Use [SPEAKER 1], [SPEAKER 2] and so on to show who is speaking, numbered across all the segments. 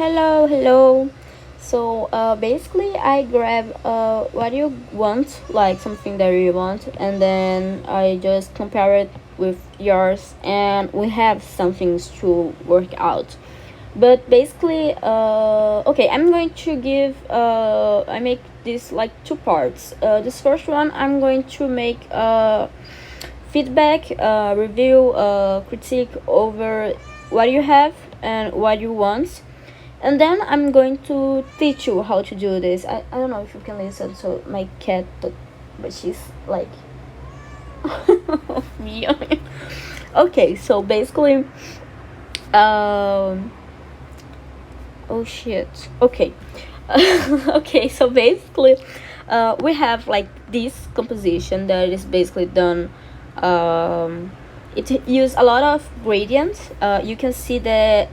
[SPEAKER 1] Hello. So basically, I grab what you want, like something that you want, and then I just compare it with yours, and we have some things to work out. But basically, okay, I'm going to give. I make this like two parts. This first one, I'm going to make feedback, review, critique over what you have and what you want, and then I'm going to teach you how to do this. I don't know if you can listen to my cat, but she's like meowing. Okay, so basically, um, oh shit. Okay, okay, so basically, we have like this composition that is basically done. Um, it use a lot of gradients. You can see that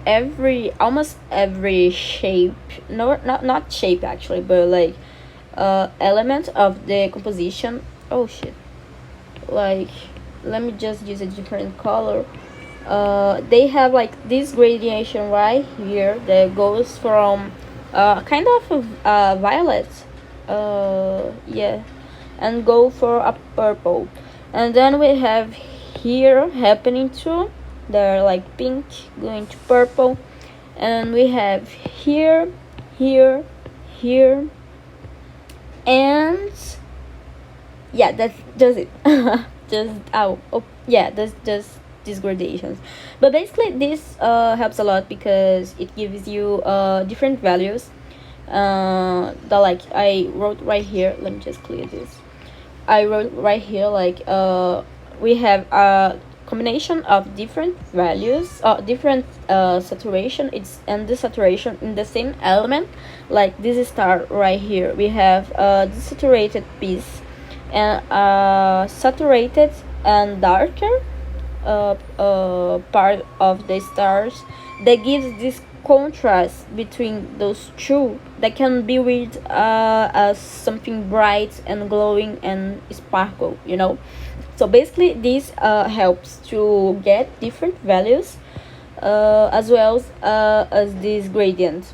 [SPEAKER 1] almost every shape, no, not shape actually, but like element of the composition. Oh shit! Like, let me just use a different color. They have like this gradation right here that goes from kind of violet, yeah, and go for a purple, and then we have here happening too. They're like pink going to purple, and we have here, here, here, and yeah, that's just it. Just oh yeah, that's just these gradations. But basically, this helps a lot because it gives you different values. That like I wrote right here. Let me just clear this. I wrote right here like we have a combination of different values, different saturation. It's and the saturation in the same element. Like this star right here, we have a desaturated piece and saturated and darker part of the stars that gives this contrast between those two that can be read as something bright and glowing and sparkle, so basically this helps to get different values as well as this gradient,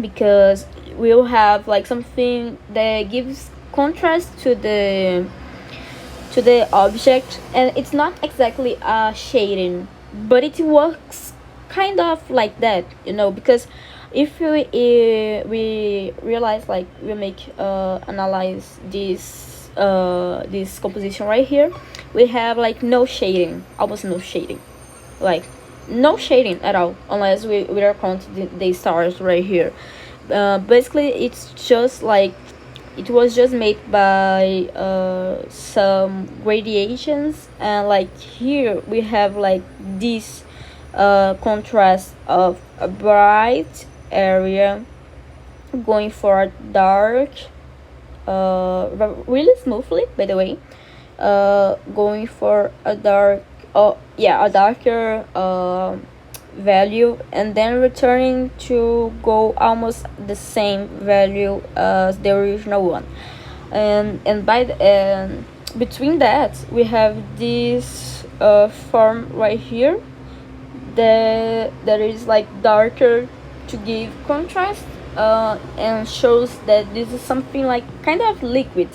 [SPEAKER 1] because we'll have like something that gives contrast to the object, and it's not exactly shading, but it works kind of like that, because if we realize, like, we make analyze this composition right here, we have like no shading, almost no shading, like no shading at all, unless we are counting the stars right here. Basically, it's just like it was just made by some gradations, and like here we have like this contrast of a bright area going for a dark, really smoothly, by the way, going for a dark, oh yeah, a darker value, and then returning to go almost the same value as the original one, and by the, and between that we have this form right here that is like darker to give contrast, and shows that this is something like kind of liquid.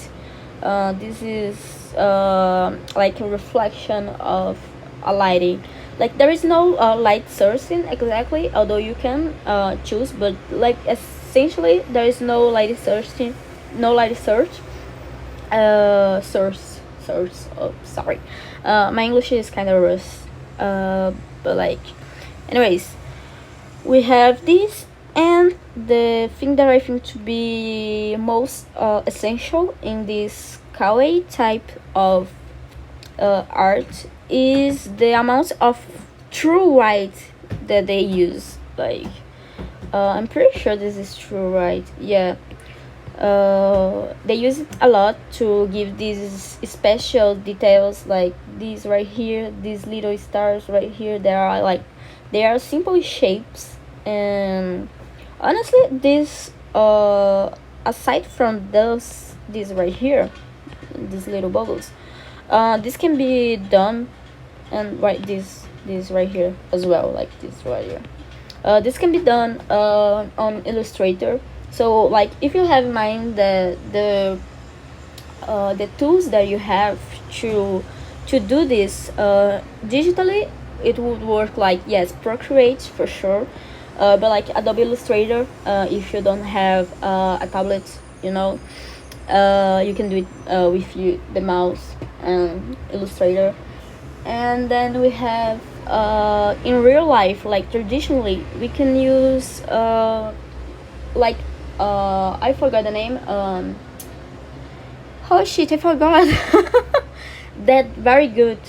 [SPEAKER 1] This is like a reflection of a lighting. Like there is no light sourcing exactly, although you can choose, but like essentially there is no light sourcing, no light source. Oh, sorry, my English is kind of rough. But like, anyways, we have this, and the thing that I think to be most essential in this kawaii type of art is the amount of true white that they use. Like, I'm pretty sure this is true white. Yeah. They use it a lot to give these special details, like these right here, these little stars right here. They are simple shapes, and honestly, this aside from these right here, these little bubbles, this can be done, and right this right here as well, like this right here. This can be done on Illustrator. So like if you have in mind the tools that you have to do this digitally, it would work like, yes, Procreate for sure, but like Adobe Illustrator, if you don't have a tablet, you can do it with the mouse and Illustrator. And then we have in real life, like traditionally, we can use like I forgot the name. Oh shit, I forgot. That very good.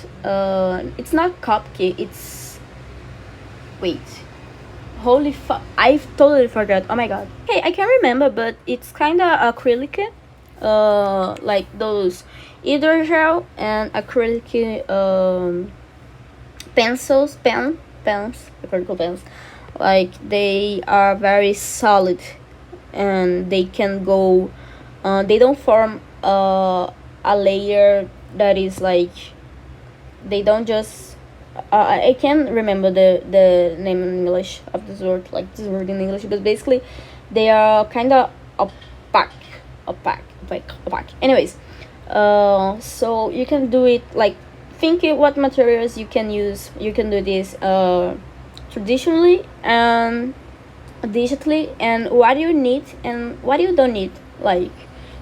[SPEAKER 1] It's not Copkey. It's wait. Holy fuck! I totally forgot. Oh my god. Hey, I can't remember, but it's kind of acrylic. Like those hydrogel and acrylic pens, acrylic pens. Like they are very solid, and they can go. They don't form a layer that is like, they don't just I can't remember the name in English of this word, like this word in English, but basically they are kind of opaque. Anyways, so you can do it like, think what materials you can use. You can do this traditionally and digitally, and what you need and what you don't need. Like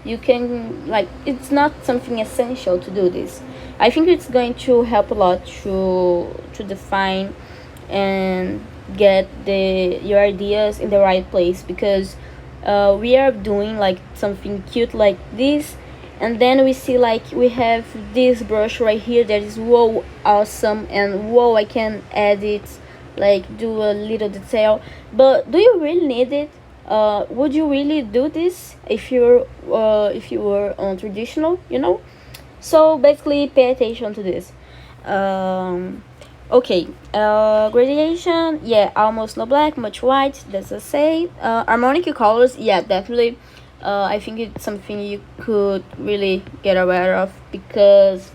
[SPEAKER 1] you can, like, it's not something essential to do this. I think it's going to help a lot to define and get your ideas in the right place, because we are doing like something cute like this, and then we see like we have this brush right here that is whoa awesome, and whoa, I can add it, like do a little detail, but do you really need it? Would you really do this if you were on traditional, So basically pay attention to this. Okay, gradation, yeah, almost no black, much white, that's a say. Harmonic colors, yeah, definitely. I think it's something you could really get aware of, because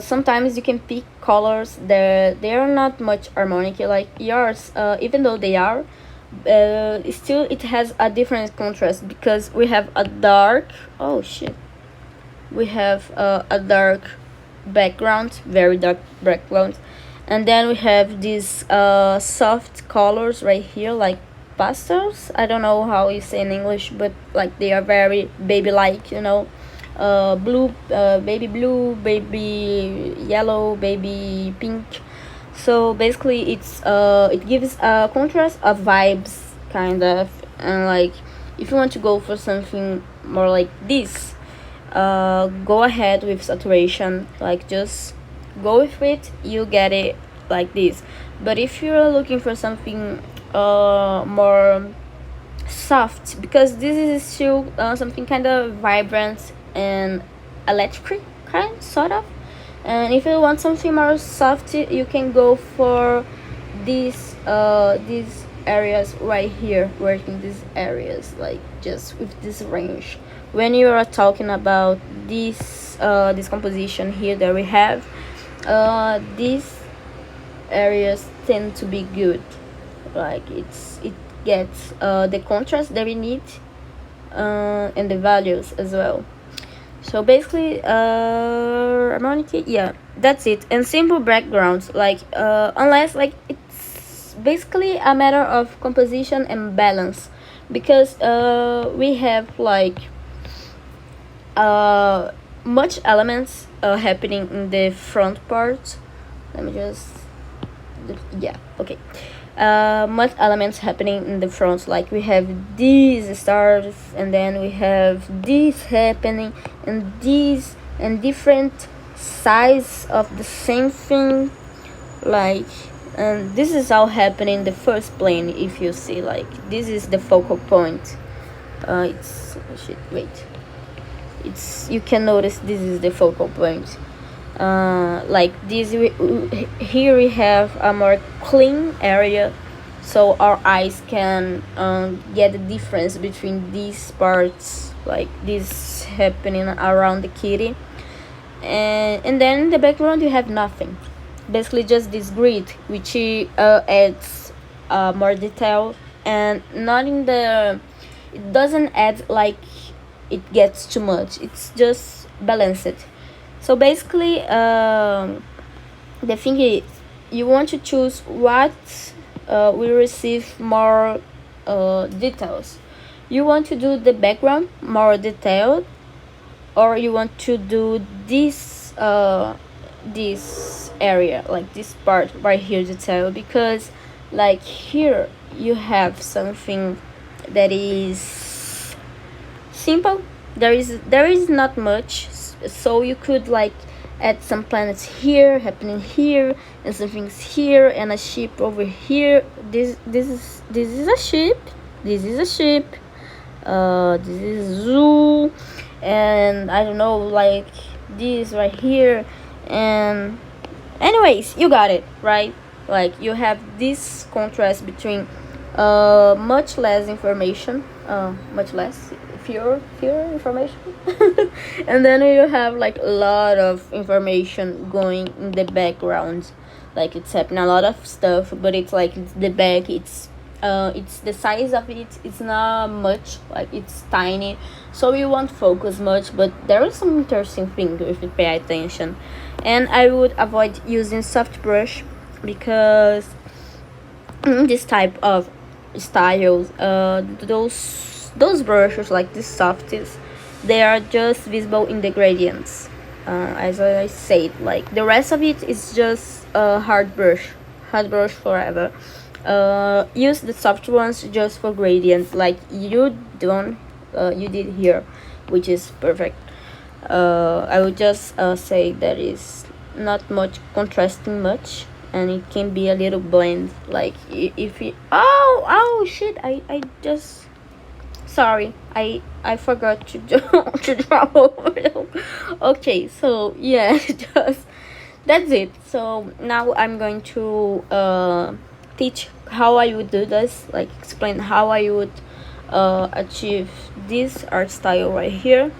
[SPEAKER 1] sometimes you can pick colors that they are not much harmonic like yours, even though they are. Still it has a different contrast, because we have a dark, oh shit, we have a dark background, very dark background, and then we have these soft colors right here, like pastels. I don't know how you say in English, but like they are very baby like, blue, baby yellow, baby pink. So basically it gives a contrast of vibes, kind of, and like if you want to go for something more like this, go ahead with saturation, like just go with it, you get it like this. But if you're looking for something more soft, because this is still something kind of vibrant and electric, kind sort of, and if you want something more soft, you can go for these areas right here, working these areas, like just with this range. When you are talking about this composition here that we have, these areas tend to be good, like it gets the contrast that we need, and the values as well. So basically harmonic, yeah, that's it. And simple backgrounds, like unless, like, it's basically a matter of composition and balance, because we have like much elements happening in the front part. Let me just, yeah, okay. Much elements happening in the front, like we have these stars, and then we have this happening, and these, and different size of the same thing, like, and this is all happening in the first plane. If you see, like, this is the focal point. It's shit, wait, it's, you can notice this is the focal point. Like this, here we have a more clean area, so our eyes can get the difference between these parts, like this happening around the kitty, and then in the background you have nothing, basically just this grid, which adds more detail, and not in the, it doesn't add like it gets too much, it's just balanced. So basically, the thing is, you want to choose what will receive more details. You want to do the background more detailed, or you want to do this this area, like this part right here, detail, because like here you have something that is simple. There is not much, so you could like add some planets here happening here, and some things here, and a ship over here. This is a ship, this is a ship, this is zoo, and I don't know, like this right here. And anyways, you got it right. Like you have this contrast between much less information, much less fewer information, and then you have like a lot of information going in the background. Like it's happening a lot of stuff, but it's like it's the back, it's the size of it, it's not much, like it's tiny, so you won't focus much, but there is some interesting thing if you pay attention. And I would avoid using soft brush, because this type of styles, those brushes like the softies, they are just visible in the gradients, as I said. Like the rest of it is just hard brush forever. Use the soft ones just for gradients, like you did here, which is perfect. I would just say that is not much contrasting much, and it can be a little blend. Like if you, oh shit, I just, sorry, I forgot to to draw over. Okay, so yeah, just that's it. So now I'm going to teach how I would do this, like explain how I would achieve this art style right here.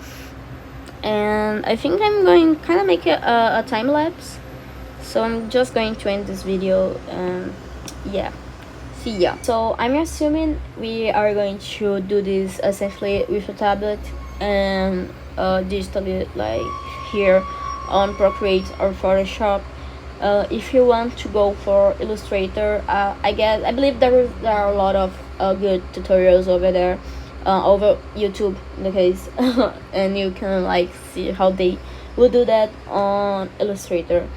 [SPEAKER 1] And I think I'm going kind of make a time lapse, so I'm just going to end this video, and yeah, see ya. So I'm assuming we are going to do this essentially with a tablet and digitally, like here on Procreate or Photoshop. If you want to go for Illustrator, I believe there are a lot of good tutorials over there, over YouTube in the case, and you can like see how they will do that on Illustrator.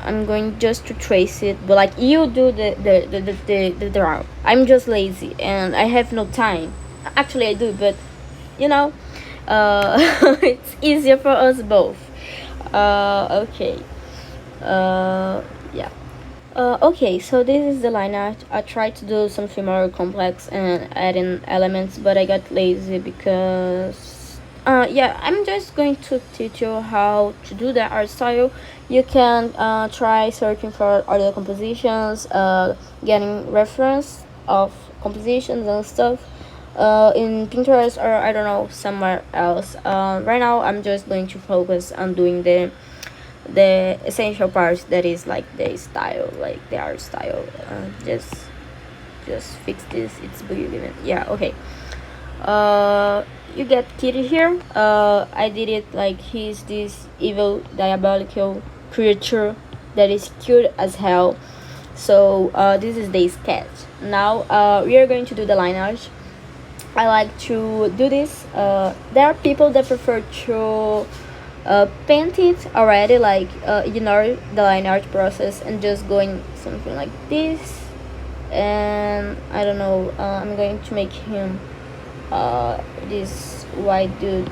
[SPEAKER 1] I'm going just to trace it, but like you do the draw. I'm just lazy and I have no time. Actually I do, but you know, it's easier for us both. Okay. Yeah. Okay, so this is the line art. I tried to do something more complex and add in elements, but I got lazy because yeah, I'm just going to teach you how to do the art style. You can try searching for other compositions, getting reference of compositions and stuff in Pinterest, or I don't know, somewhere else. Right now I'm just going to focus on doing the essential parts, that is like the style, like the art style. Just fix this, it's brilliant. Yeah, okay. You get Kitty here. I did it like he's this evil diabolical creature that is cute as hell. So this is the sketch. Now we are going to do the line art. I like to do this. There are people that prefer to paint it already, like ignore the line art process and just going something like this. And I don't know, I'm going to make him this white dude.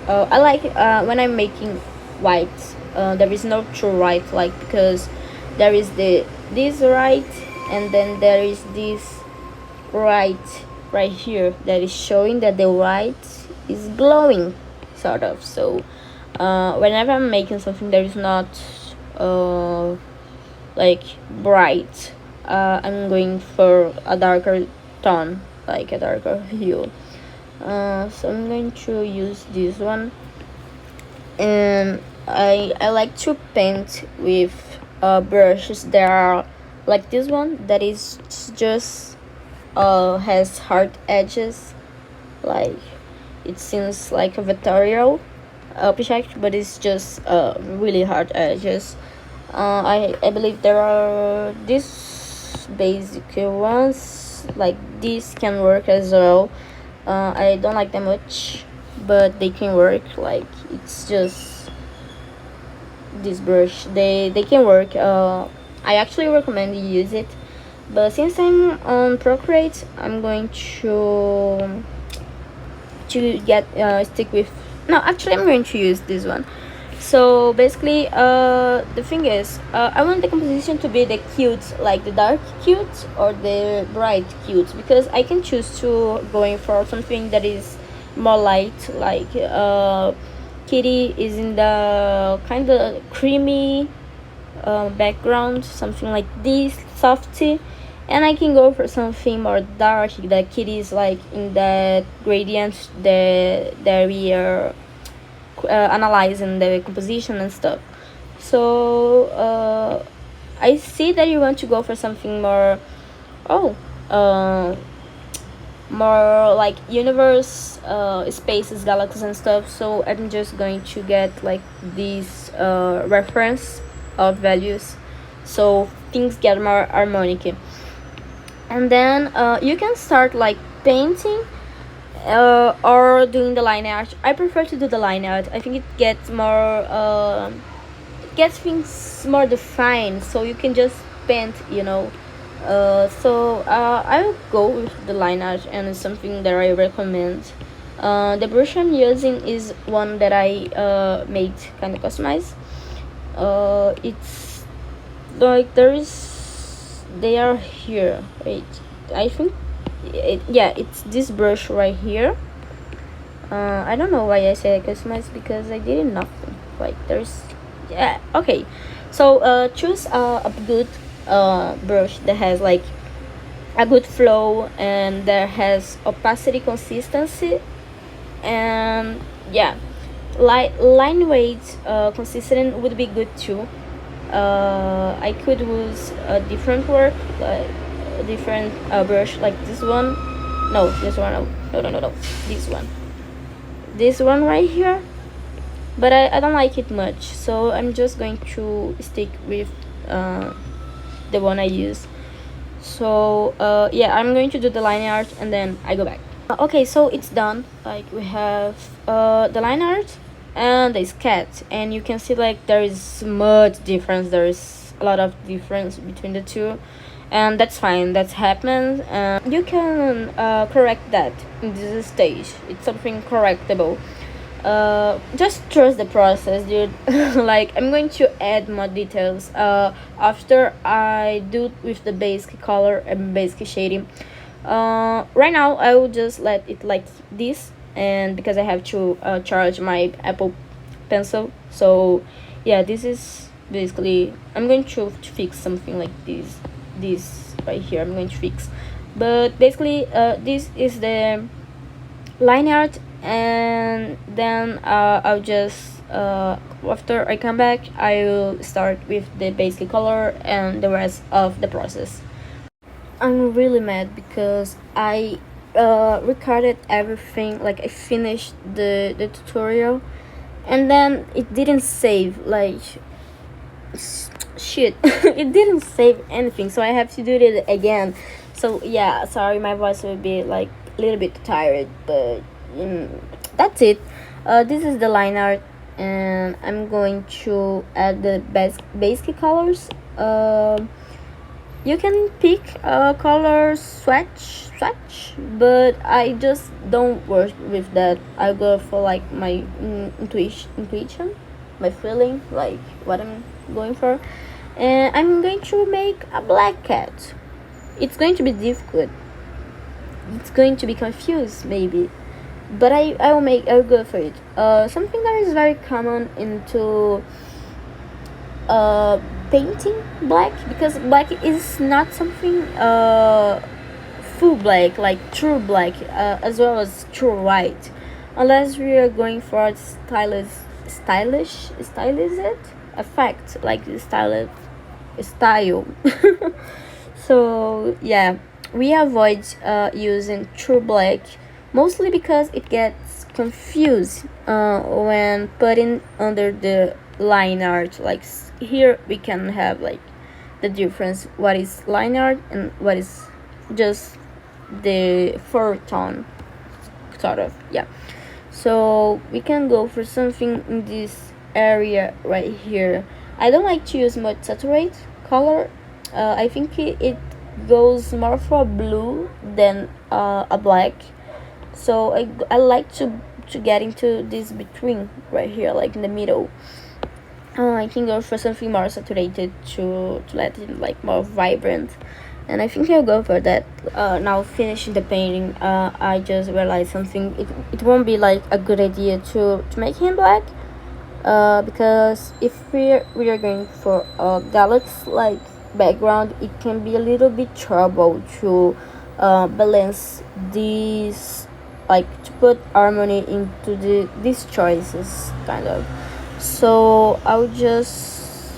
[SPEAKER 1] I like when I'm making white, there is no true right, like, because there is this right, and then there is this right here that is showing that the white is glowing, sort of. So whenever I'm making something that is not like bright, I'm going for a darker tone, like a darker hue. So I'm going to use this one, and I like to paint with brushes that are like this one that is just has hard edges, like it seems like a vectorial object, but it's just really hard edges. I believe there are these basic ones like this can work as well. I don't like them much, but they can work. Like it's just this brush, they can work. I actually recommend you use it, but since I'm on Procreate, I'm going to get stick with, no, actually I'm going to use this one. So basically the thing is, I want the composition to be the cute, like the dark cute or the bright cute, because I can choose to going for something that is more light, like kitty is in the kind of creamy background, something like this, softy, and I can go for something more dark. The kitty is like in that gradient that we are analyzing the composition and stuff. So I see that you want to go for something more, oh, more like universe, spaces, galaxies and stuff. So I'm just going to get like these reference of values, so things get more harmonic. And then you can start like painting or doing the line art. I prefer to do the line art. I think it gets more gets things more defined, so you can just paint, so I'll go with the line art, and it's something that I recommend. The brush I'm using is one that I made kind of customized. It's like they are here. Wait, I think yeah, it's this brush right here. I don't know why I say customized, because I did nothing. Like there's, yeah, okay. So choose a good brush that has like a good flow and that has opacity, consistency, and yeah, line weight consistent would be good too. I could use a different work, like a different brush, like this one. No, this one. No. This one right here. But I don't like it much, so I'm just going to stick with the one I use. So yeah, I'm going to do the line art and then I go back. Okay, so it's done. Like we have the line art and the sketch, and you can see like there is much difference. There is a lot of difference between the two, and that's fine. That happens, and you can correct that in this stage. It's something correctable. Just trust the process, dude. Like I'm going to add more details after I do with the basic color and basic shading. Right now I will just let it like this, and because I have to charge my Apple Pencil, so yeah, this is basically, I'm going to fix something like this right here. I'm going to fix, but basically this is the line art, and then I'll just after I come back, I will start with the basic color and the rest of the process. I'm really mad because I recorded everything, like I finished the tutorial, and then it didn't save, like shit. It didn't save anything, so I have to do it again. So yeah, sorry, my voice will be like a little bit tired, but that's it. This is the line art, and I'm going to add the basic colors. You can pick color swatch, but I just don't work with that. I go for like my intuition, my feeling, like what I'm going for, and I'm going to make a black cat. It's going to be difficult. It's going to be confused maybe, but I'll go for it. Something that is very common into painting black, because black is not something full black, like true black, as well as true white, unless we are going for stylish effect, like stylish style. So yeah, we avoid using true black, mostly because it gets confused when putting under the line art. Like here we can have like the difference what is line art and what is just the fur tone, sort of. Yeah, so we can go for something in this area right here. I don't like to use much saturate color. I think it goes more for blue than a black, so I like to get into this between right here, like in the middle. I can go for something more saturated to let it like more vibrant, and I think I'll go for that. Now finishing the painting, I just realized something. It won't be like a good idea to make him black, because if we are going for a galaxy like background, it can be a little bit trouble to balance these, like to put harmony into these choices, kind of. So I'll just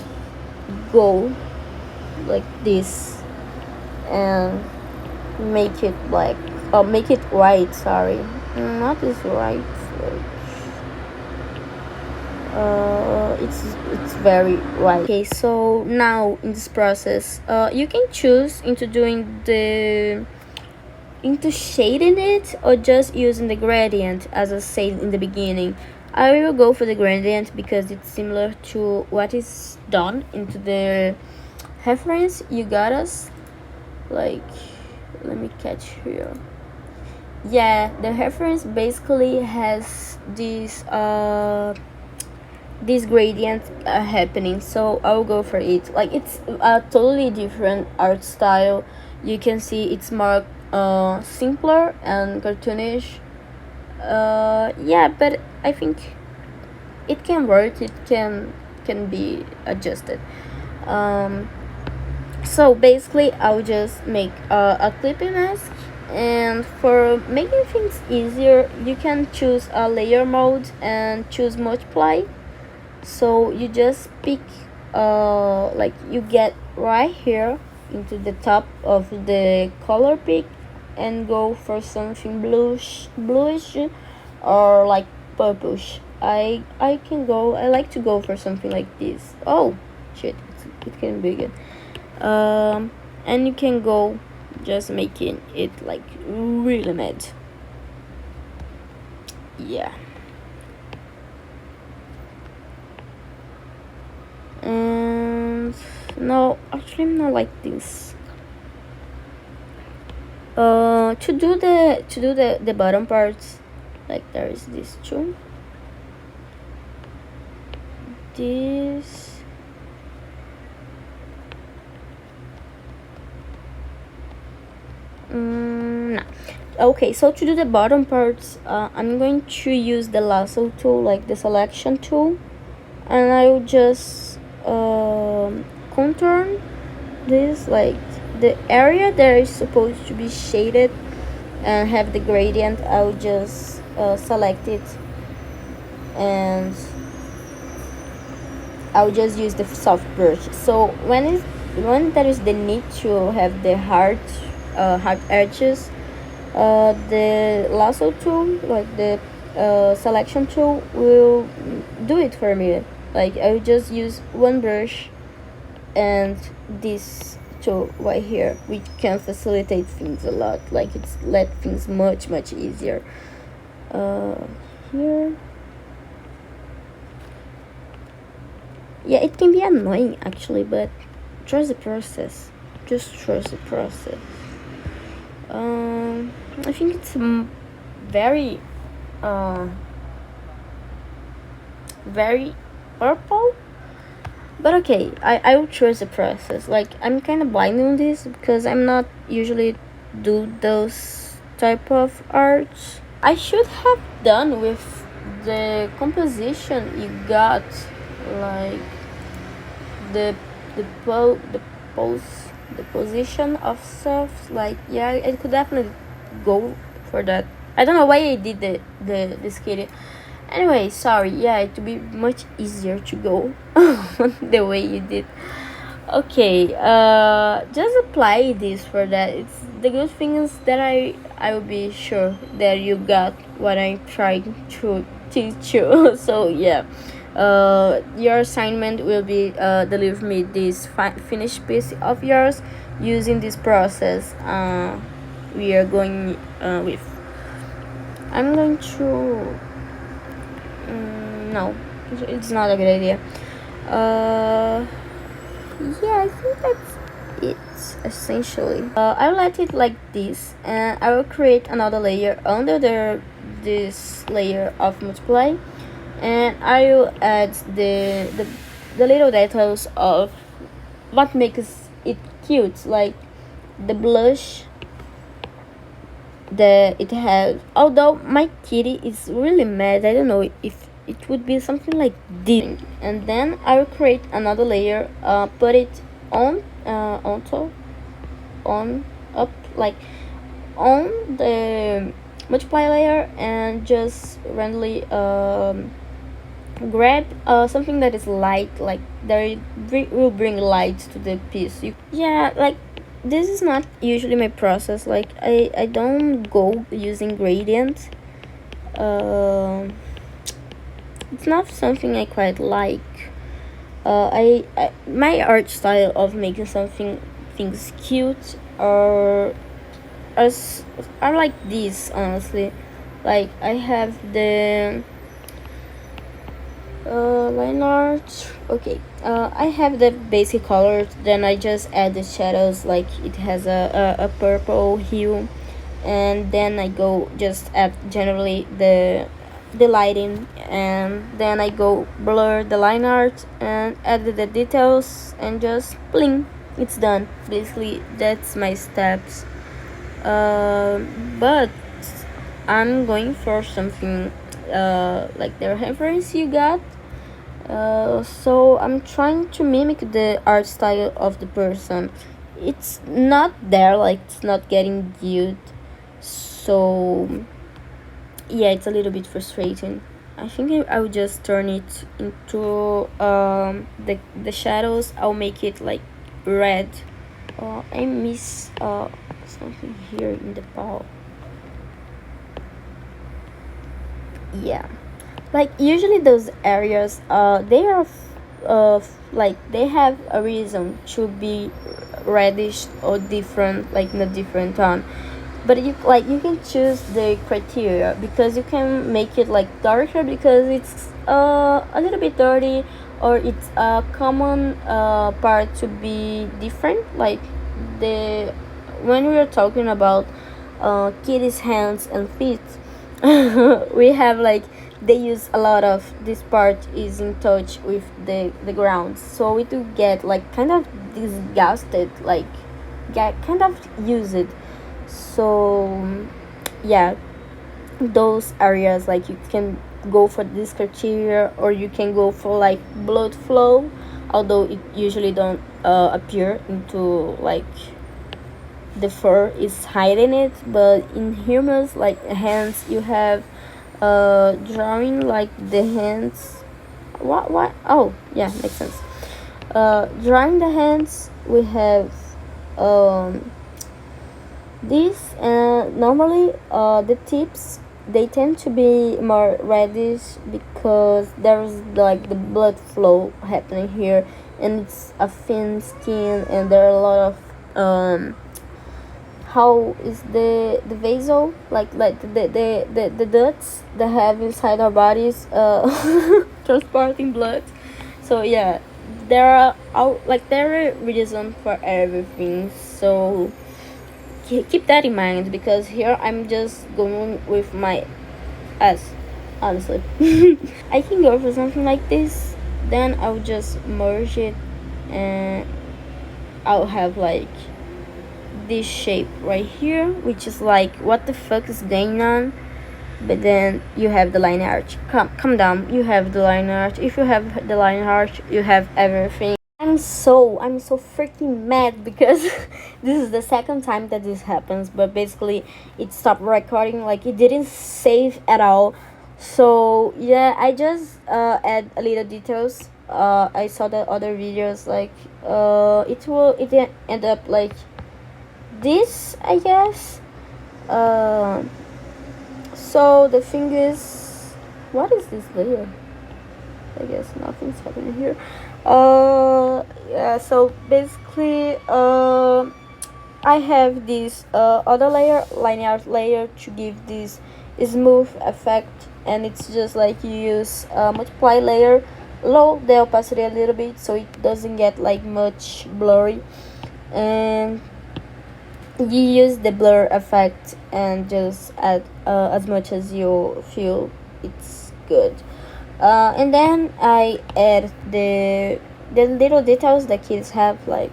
[SPEAKER 1] go like this and make it black, or make it white, sorry. Not this white, it's very white. Okay, so now in this process, you can choose into shading it or just using the gradient, as I said in the beginning. I will go for the gradient because it's similar to what is done into the reference you got us. Like, let me catch here. Yeah, the reference basically has this gradient happening, so I'll go for it. Like, it's a totally different art style. You can see it's more simpler and cartoonish. Yeah, but I think it can work. It can be adjusted. So basically I'll just make a clipping mask, and for making things easier you can choose a layer mode and choose multiply. So you just pick like you get right here into the top of the color pick and go for something bluish or like purplish. I like to go for something like this. Oh shit, it can be good. And you can go just making it like really mad. Yeah. And no, actually I'm not like this. To do the bottom parts, like there is this too. This. No. Okay, so to do the bottom parts, I'm going to use the lasso tool, like the selection tool, and I will just contour this, like the area that is supposed to be shaded and have the gradient. I'll just select it, and I'll just use the soft brush. So when there is the need to have the hard edges, the lasso tool, like the selection tool, will do it for me. Like I'll just use one brush and this tool right here, which can facilitate things a lot. Like it's let things much easier. Here. Yeah, it can be annoying actually, but trust the process. Just trust the process. I think it's very purple, but okay, I will trust the process. Like I'm kind of blind on this because I'm not usually do those type of arts. I should have done with the composition you got, like the position of stuff. Like yeah, I could definitely go for that. I don't know why I did the skitty. Anyway, sorry. Yeah, it would be much easier to go the way you did. Okay, just apply this for that. It's the good thing is that I will be sure that you got what I'm trying to teach you. So yeah, your assignment will be deliver me this finished piece of yours using this process. We are going with. I'm going to. No, it's not a good idea. Uh yeah, I think that's it essentially. I'll let it like this, and I will create another layer under this layer of multiply, and I will add the little details of what makes it cute, like the blush that it has. Although my kitty is really mad, I don't know if it would be something like this. And then I will create another layer, put it on top, on up, like on the multiply layer, and just randomly grab something that is light, like that will bring light to the piece. Yeah, like this is not usually my process. Like I don't go using gradient. It's not something I quite like. I my art style of making things cute are are like this, honestly. Like I have the line art. Okay, I have the basic colors, then I just add the shadows, like it has a purple hue, and then I go just add generally the lighting, and then I go blur the line art and add the details, and just bling, it's done. Basically that's my steps. But I'm going for something like the reference you got. So I'm trying to mimic the art style of the person. It's not there, like it's not getting good. So yeah, it's a little bit frustrating. I think I will just turn it into the shadows. I'll make it like red. I miss something here in the ball. Yeah, like usually those areas they are like they have a reason to be reddish or different, like in a different tone. But you can choose the criteria, because you can make it like darker because it's a little bit dirty, or it's a common part to be different, like the when we are talking about kitties hands and feet. We have like they use a lot of this part is in touch with the ground, so it will get like kind of disgusted, like get kind of used. So yeah, those areas, like you can go for this criteria, or you can go for like blood flow, although it usually don't appear into like the fur is hiding it. But in humans, like hands, you have drawing like the hands. What oh yeah, makes sense. Drawing the hands, we have um this, and normally the tips, they tend to be more reddish because there's like the blood flow happening here, and it's a thin skin, and there are a lot of how is the vessel, like the ducts that have inside our bodies transporting blood. So yeah, there are like there are reason for everything. So keep that in mind, because here I'm just going with my ass, honestly. I can go for something like this, then I'll just merge it, and I'll have like this shape right here, which is like what the fuck is going on. But then you have the line art. Come down, you have the line art. If you have the line art, you have everything. I'm so freaking mad because this is the second time that this happens, but basically it stopped recording, like it didn't save at all. So yeah, I just add a little details I saw the other videos, like it end up like this, I guess. So the thing is, what is this layer? I guess nothing's happening here. Yeah, so basically, I have this other layer, linear layer, to give this smooth effect, and it's just like you use multiply layer, lower the opacity a little bit so it doesn't get like much blurry, and you use the blur effect and just add as much as you feel it's good. And then I add the little details that kids have, like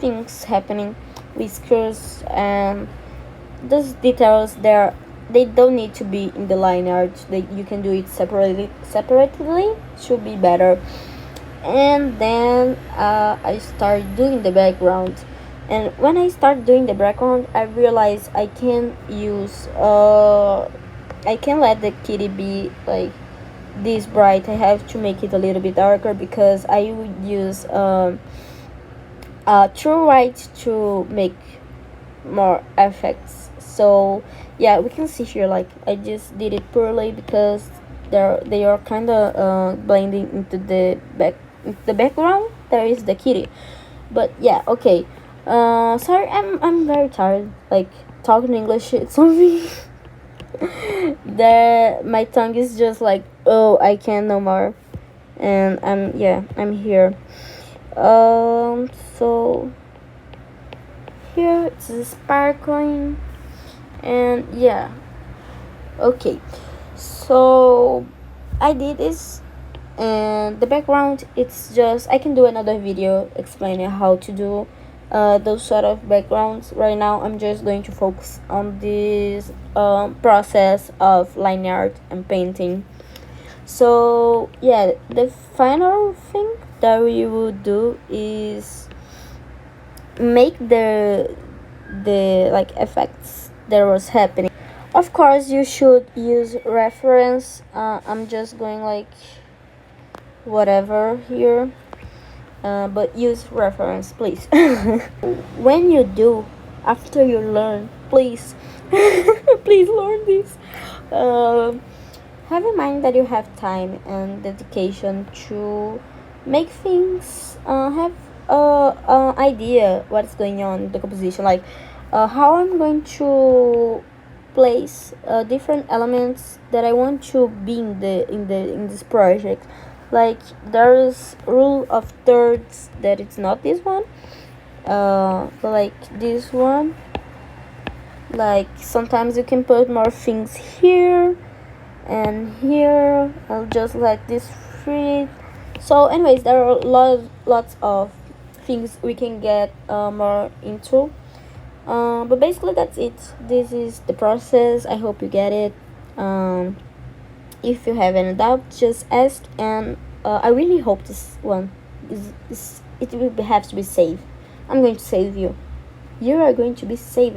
[SPEAKER 1] things happening, whiskers, and those details there, they don't need to be in the line art. You can do it separately should be better. And then I start doing the background, and when I start doing the background, I realize I can use I can let the kitty be like this bright. I have to make it a little bit darker because I would use true white to make more effects. So yeah, we can see here, like I just did it poorly because they are kind of blending into the background. There is the kitty, but yeah, okay. Sorry, I'm very tired, like talking English. It's something that my tongue is just like, oh, I can't no more. And I'm here. So here it's sparkling, and yeah, okay. So I did this, and the background, it's just, I can do another video explaining how to do those sort of backgrounds. Right now I'm just going to focus on this process of line art and painting. So yeah, the final thing that we would do is make the like effects that was happening. Of course you should use reference. I'm just going like whatever here, but use reference, please. When you do, after you learn, please please learn this. Have in mind that you have time and dedication to make things, have idea what's going on in the composition, like how I'm going to place different elements that I want to be in this project. Like there is rule of thirds, that it's not this one, but like this one. Like sometimes you can put more things here and here. I'll just let this free. So anyways, there are lots of things we can get more into, but basically that's it. This is the process. I hope you get it. If you have any doubt, just ask, and I really hope this one is it will have to be saved. I'm going to save you. You are going to be saved.